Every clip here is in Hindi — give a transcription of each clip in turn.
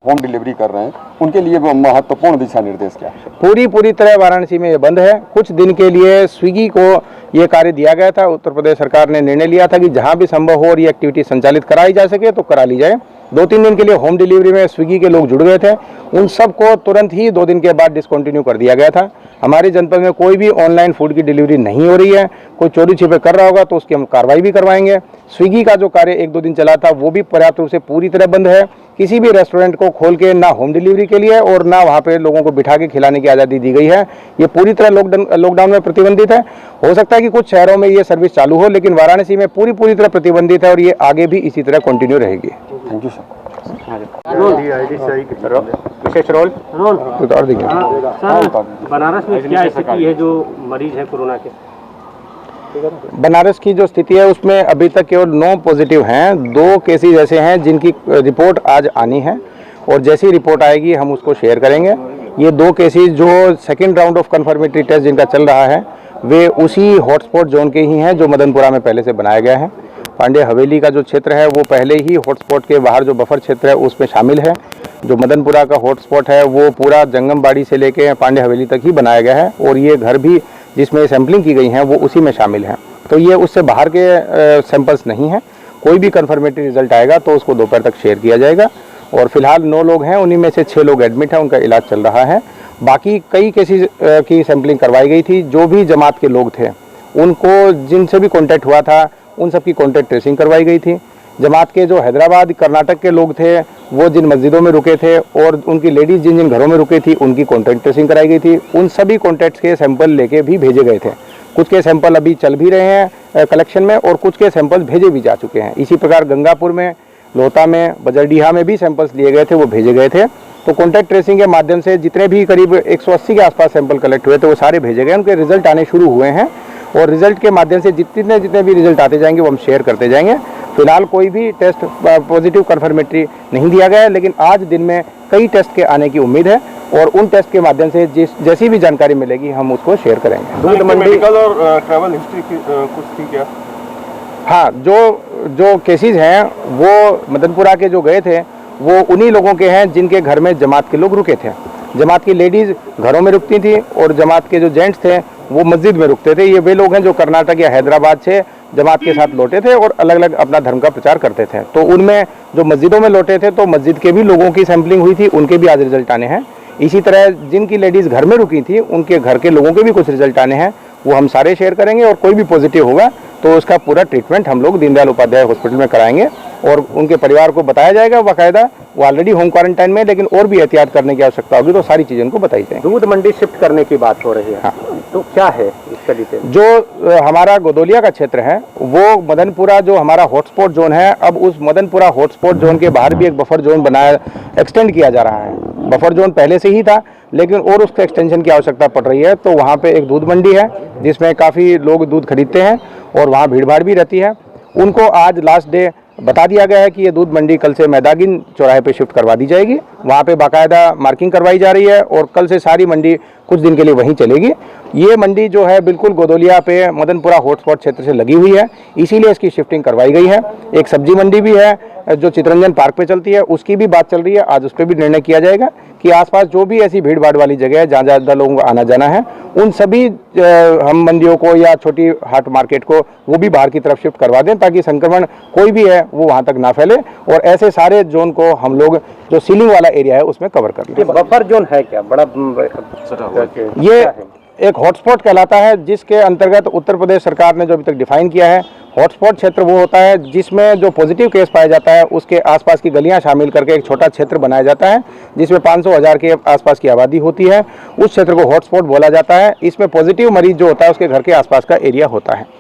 होम डिलीवरी कर रहे हैं, उनके लिए महत्वपूर्ण दिशा निर्देश क्या है? पूरी तरह वाराणसी में ये बंद है। कुछ दिन के लिए स्विगी को ये कार्य दिया गया था। उत्तर प्रदेश सरकार ने निर्णय लिया था कि जहां भी संभव हो और ये एक्टिविटी संचालित कराई जा सके तो करा ली जाए। 2-3 दिन के लिए होम डिलीवरी में स्विगी के लोग जुड़ गए थे, उन सबको तुरंत ही 2 दिन के बाद डिसकंटिन्यू कर दिया गया था। हमारे जनपद में कोई भी ऑनलाइन फूड की डिलीवरी नहीं हो रही है। कोई चोरी छिपे कर रहा होगा तो उसकी हम कार्रवाई भी करवाएंगे। स्विगी का जो कार्य 1-2 दिन चला था वो भी पर्याप्त रूप से पूरी तरह बंद है। किसी भी रेस्टोरेंट को खोल के ना होम डिलीवरी के लिए और ना वहाँ पे लोगों को बिठा के खिलाने की आज़ादी दी गई है। ये पूरी तरह लॉकडाउन में प्रतिबंधित है। हो सकता है कि कुछ शहरों में ये सर्विस चालू हो, लेकिन वाराणसी में पूरी तरह प्रतिबंधित है और ये आगे भी इसी तरह कंटिन्यू रहेगी। Thank you sir. विशेष रोल और देखिए बनारस में क्या स्थिति है जो मरीज है कोरोना के? बनारस की जो स्थिति है उसमें अभी तक केवल 9 पॉजिटिव हैं। 2 केसेज ऐसे हैं जिनकी रिपोर्ट आज आनी है और जैसी रिपोर्ट आएगी हम उसको शेयर करेंगे। ये 2 केसेज जो second round of confirmatory test जिनका चल रहा है वे उसी हॉटस्पॉट जोन के ही हैं जो मदनपुरा में पहले से बनाया गया है। पांडे हवेली का जो क्षेत्र है वो पहले ही हॉटस्पॉट के बाहर जो बफर क्षेत्र है उसमें शामिल है। जो मदनपुरा का हॉटस्पॉट है वो पूरा जंगमबाड़ी से लेके पांडे हवेली तक ही बनाया गया है और ये घर भी जिसमें सैंपलिंग की गई हैं वो उसी में शामिल हैं। तो ये उससे बाहर के सैंपल्स नहीं हैं। कोई भी कन्फर्मेटरी रिजल्ट आएगा तो उसको दोपहर तक शेयर किया जाएगा। और फिलहाल 9 लोग हैं, उन्हीं में से 6 लोग एडमिट हैं, उनका इलाज चल रहा है। बाकी कई केसेस की सैंपलिंग करवाई गई थी। जो भी जमात के लोग थे उनको जिनसे भी कॉन्टैक्ट हुआ था उन सबकी कॉन्टैक्ट ट्रेसिंग करवाई गई थी। जमात के जो हैदराबाद कर्नाटक के लोग थे वो जिन मस्जिदों में रुके थे और उनकी लेडीज़ जिन जिन घरों में रुके थी उनकी कॉन्टैक्ट ट्रेसिंग कराई गई थी। उन सभी कॉन्टैक्ट्स के सैंपल लेके भी भेजे गए थे। कुछ के सैंपल अभी चल भी रहे हैं कलेक्शन में और कुछ के सैंपल भेजे भी जा चुके हैं। इसी प्रकार गंगापुर में, लोहता में, बजरडीहा में भी सैंपल्स लिए गए थे, वो भेजे गए थे। तो कॉन्टैक्ट ट्रेसिंग के माध्यम से जितने भी करीब 180 के आसपास सैंपल कलेक्ट हुए थे वो सारे भेजे गए। उनके रिजल्ट आने शुरू हुए हैं और रिजल्ट के माध्यम से जितने भी रिजल्ट आते जाएंगे वो हम शेयर करते जाएंगे। फिलहाल कोई भी टेस्ट पॉजिटिव कन्फर्मेटरी नहीं दिया गया है, लेकिन आज दिन में कई टेस्ट के आने की उम्मीद है और उन टेस्ट के माध्यम से जैसी भी जानकारी मिलेगी हम उसको शेयर करेंगे। मेडिकल और ट्रैवल हिस्ट्री की कुछ थी क्या? हाँ, जो केसेस हैं वो मदनपुरा के जो गए थे वो उन्हीं लोगों के हैं जिनके घर में जमात के लोग रुके थे। जमात की लेडीज़ घरों में रुकती थी और जमात के जो जेंट्स थे वो मस्जिद में रुकते थे। ये वे लोग हैं जो कर्नाटक या हैदराबाद से जमात के साथ लौटे थे और अलग अलग अपना धर्म का प्रचार करते थे। तो उनमें जो मस्जिदों में लौटे थे तो मस्जिद के भी लोगों की सैंपलिंग हुई थी, उनके भी आज रिजल्ट आने हैं। इसी तरह जिनकी लेडीज़ घर में रुकी थी उनके घर के लोगों के भी कुछ रिजल्ट आने हैं, वो हम सारे शेयर करेंगे। और कोई भी पॉजिटिव होगा तो उसका पूरा ट्रीटमेंट हम लोग दीनदयाल उपाध्याय हॉस्पिटल में कराएंगे और उनके परिवार को बताया जाएगा बाकायदा। वो ऑलरेडी होम क्वारंटाइन में, लेकिन और भी एहतियात करने की आवश्यकता होगी तो सारी चीज़ें उनको बताई जाएंगी। दूध मंडी शिफ्ट करने की बात हो रही है, हाँ, तो क्या है इसका डिटेल? जो हमारा गोदोलिया का क्षेत्र है वो मदनपुरा जो हमारा हॉटस्पॉट जोन है, अब उस मदनपुरा हॉटस्पॉट जोन के बाहर भी एक बफर जोन बनाया, एक्सटेंड किया जा रहा है। बफर जोन पहले से ही था लेकिन और उसके एक्सटेंशन की आवश्यकता पड़ रही है। तो वहाँ पे एक दूध मंडी है जिसमें काफ़ी लोग दूध खरीदते हैं और वहाँ भीड़ भाड़ भी रहती है। उनको आज लास्ट डे बता दिया गया है कि ये दूध मंडी कल से मैदागिन चौराहे पे शिफ्ट करवा दी जाएगी। वहाँ पे बाकायदा मार्किंग करवाई जा रही है और कल से सारी मंडी कुछ दिन के लिए वहीं चलेगी। ये मंडी जो है बिल्कुल गोदोलिया पे मदनपुरा हॉटस्पॉट क्षेत्र से लगी हुई है, इसीलिए इसकी शिफ्टिंग करवाई गई है। एक सब्जी मंडी भी है जो चितरंजन पार्क पे चलती है, उसकी भी बात चल रही है। आज उस पर भी निर्णय किया जाएगा कि आसपास जो भी ऐसी भीड़ भाड़ वाली जगह है जहाँ ज़्यादा लोगों का आना जाना है उन सभी हम मंडियों को या छोटी हाट मार्केट को वो भी बाहर की तरफ शिफ्ट करवा दें ताकि संक्रमण कोई भी है वो वहाँ तक ना फैले। और ऐसे सारे जोन को हम लोग जो सीलिंग वाला एरिया है उसमें कवर कर लें। बफर जोन है क्या? बड़ा ये एक हॉटस्पॉट कहलाता है जिसके अंतर्गत उत्तर प्रदेश सरकार ने जो अभी तक डिफाइन किया है, हॉटस्पॉट क्षेत्र वो होता है जिसमें जो पॉजिटिव केस पाया जाता है उसके आसपास की गलियां शामिल करके एक छोटा क्षेत्र बनाया जाता है जिसमें 500,000 के आसपास की आबादी होती है। उस क्षेत्र को हॉटस्पॉट बोला जाता है। इसमें पॉजिटिव मरीज जो होता है उसके घर के आसपास का एरिया होता है।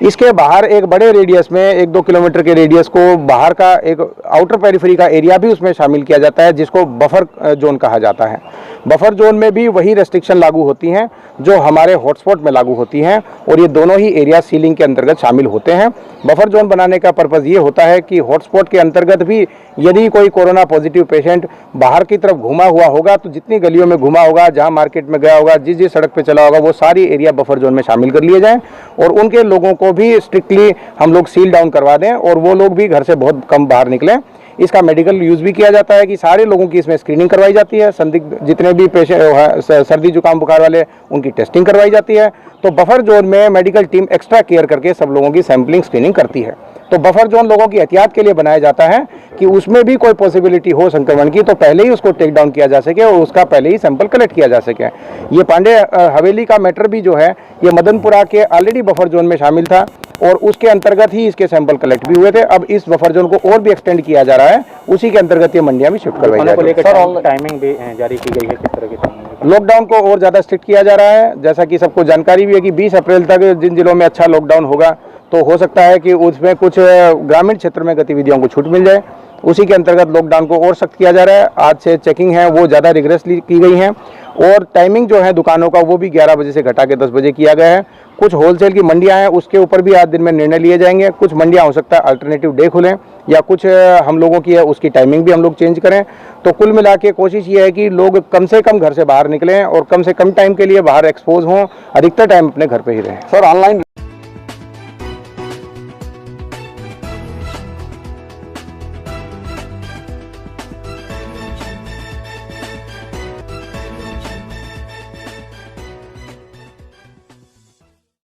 इसके बाहर एक बड़े रेडियस में 1-2 किलोमीटर के रेडियस को बाहर का एक आउटर पेरिफेरी का एरिया भी उसमें शामिल किया जाता है जिसको बफर जोन कहा जाता है। बफर जोन में भी वही रेस्ट्रिक्शन लागू होती हैं जो हमारे हॉटस्पॉट में लागू होती हैं और ये दोनों ही एरिया सीलिंग के अंतर्गत शामिल होते हैं। बफर जोन बनाने का पर्पज़ ये होता है कि हॉटस्पॉट के अंतर्गत भी यदि कोई कोरोना पॉजिटिव पेशेंट बाहर की तरफ घुमा हुआ होगा तो जितनी गलियों में घुमा होगा, जहाँ मार्केट में गया होगा, जिस सड़क पर चला होगा, वो सारी एरिया बफर जोन में शामिल कर लिए जाएँ और उनके लोगों को भी स्ट्रिक्टली हम लोग सील डाउन करवा दें और वो लोग भी घर से बहुत कम बाहर निकलें। इसका मेडिकल यूज़ भी किया जाता है कि सारे लोगों की इसमें स्क्रीनिंग करवाई जाती है। संदिग्ध जितने भी पेशेंट सर्दी जुकाम बुखार वाले उनकी टेस्टिंग करवाई जाती है। तो बफर जोन में मेडिकल टीम एक्स्ट्रा केयर करके सब लोगों की सैंपलिंग स्क्रीनिंग करती है। तो बफर जोन लोगों की एहतियात के लिए बनाया जाता है कि उसमें भी कोई पॉसिबिलिटी हो संक्रमण की तो पहले ही उसको टेक डाउन किया जा सके और उसका पहले ही सैंपल कलेक्ट किया जा सके। ये पांडे हवेली का मैटर भी जो है ये मदनपुरा के ऑलरेडी बफर जोन में शामिल था और उसके अंतर्गत ही इसके सैंपल कलेक्ट भी हुए थे। अब इस बफर जोन को और भी एक्सटेंड किया जा रहा है, उसी के अंतर्गत ये मंडियां भी शिफ्ट करवाई जा रही है। सर टाइमिंग भी जारी की गई है, किस तरह की टाइमिंग? लॉकडाउन को और ज़्यादा स्ट्रिक्ट किया जा रहा है। जैसा कि सबको जानकारी भी है कि 20 अप्रैल तक जिन जिलों में अच्छा लॉकडाउन होगा तो हो सकता है कि उसमें कुछ ग्रामीण क्षेत्र में गतिविधियों को छूट मिल जाए। उसी के अंतर्गत लॉकडाउन को और सख्त किया जा रहा है। आज से चेकिंग है वो ज़्यादा रिग्रेसली की गई है और टाइमिंग जो है दुकानों का वो भी 11 बजे से घटा के 10 बजे किया गया है। कुछ होलसेल की मंडियां हैं उसके ऊपर भी आज दिन में निर्णय लिए जाएंगे। कुछ मंडियां हो सकता है अल्टरनेटिव डे खुलें या कुछ हम लोगों की है उसकी टाइमिंग भी हम लोग चेंज करें। तो कुल मिला के कोशिश ये है कि लोग कम से कम घर से बाहर निकलें और कम से कम टाइम के लिए बाहर एक्सपोज हों, अधिकतर टाइम अपने घर पे ही रहें। Sir online